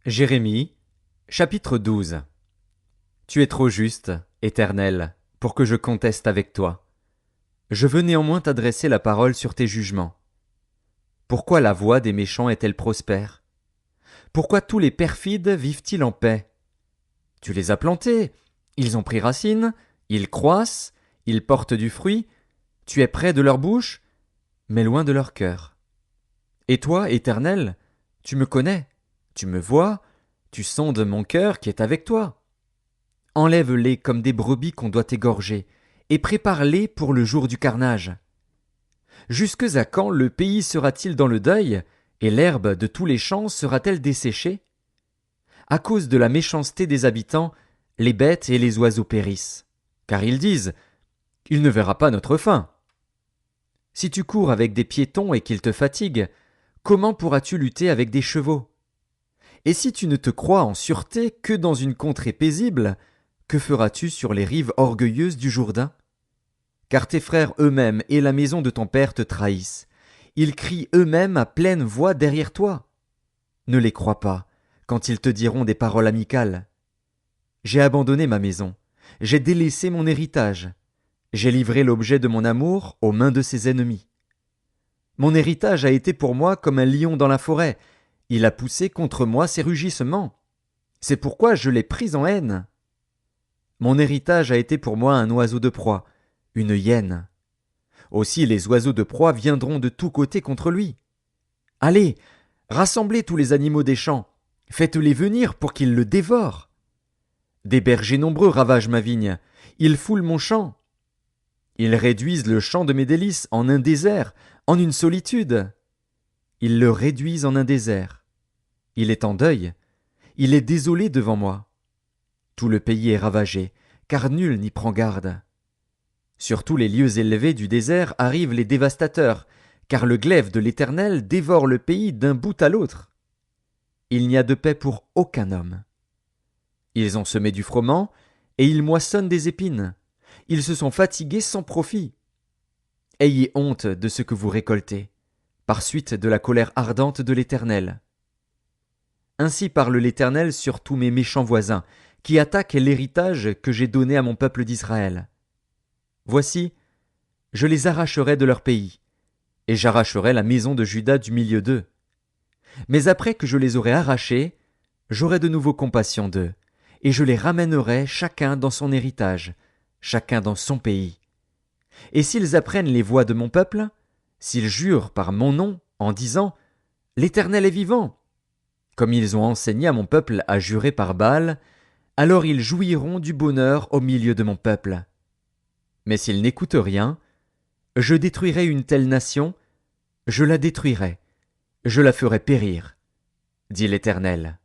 Jérémie, chapitre 12. Tu es trop juste, Éternel, pour que je conteste avec toi. Je veux néanmoins t'adresser la parole sur tes jugements. Pourquoi la voie des méchants est-elle prospère? Pourquoi tous les perfides vivent-ils en paix? Tu les as plantés, ils ont pris racine, ils croissent, ils portent du fruit, tu es près de leur bouche, mais loin de leur cœur. Et toi, Éternel, tu me connais, tu me vois, tu sondes mon cœur qui est avec toi. Enlève-les comme des brebis qu'on doit égorger, et prépare-les pour le jour du carnage. Jusque à quand le pays sera-t-il dans le deuil, et l'herbe de tous les champs sera-t-elle desséchée? À cause de la méchanceté des habitants, les bêtes et les oiseaux périssent. Car ils disent, il ne verra pas notre fin. Si tu cours avec des piétons et qu'ils te fatiguent, comment pourras-tu lutter avec des chevaux? Et si tu ne te crois en sûreté que dans une contrée paisible, que feras-tu sur les rives orgueilleuses du Jourdain? Car tes frères eux-mêmes et la maison de ton père te trahissent. Ils crient eux-mêmes à pleine voix derrière toi. Ne les crois pas, quand ils te diront des paroles amicales. J'ai abandonné ma maison, j'ai délaissé mon héritage, j'ai livré l'objet de mon amour aux mains de ses ennemis. Mon héritage a été pour moi comme un lion dans la forêt, il a poussé contre moi ses rugissements. C'est pourquoi je l'ai pris en haine. Mon héritage a été pour moi un oiseau de proie, une hyène. Aussi les oiseaux de proie viendront de tous côtés contre lui. Allez, rassemblez tous les animaux des champs, faites-les venir pour qu'ils le dévorent. Des bergers nombreux ravagent ma vigne, ils foulent mon champ. Ils réduisent le champ de mes délices en un désert, en une solitude. Ils le réduisent en un désert. Il est en deuil, il est désolé devant moi. Tout le pays est ravagé, car nul n'y prend garde. Sur tous les lieux élevés du désert arrivent les dévastateurs, car le glaive de l'Éternel dévore le pays d'un bout à l'autre. Il n'y a de paix pour aucun homme. Ils ont semé du froment, et ils moissonnent des épines. Ils se sont fatigués sans profit. Ayez honte de ce que vous récoltez, par suite de la colère ardente de l'Éternel. Ainsi parle l'Éternel sur tous mes méchants voisins, qui attaquent l'héritage que j'ai donné à mon peuple d'Israël. Voici, je les arracherai de leur pays, et j'arracherai la maison de Juda du milieu d'eux. Mais après que je les aurai arrachés, j'aurai de nouveau compassion d'eux, et je les ramènerai chacun dans son héritage, chacun dans son pays. Et s'ils apprennent les voies de mon peuple, s'ils jurent par mon nom en disant « L'Éternel est vivant », comme ils ont enseigné à mon peuple à jurer par Baal, alors ils jouiront du bonheur au milieu de mon peuple. Mais s'ils n'écoutent rien, je détruirai une telle nation, je la détruirai, je la ferai périr, dit l'Éternel.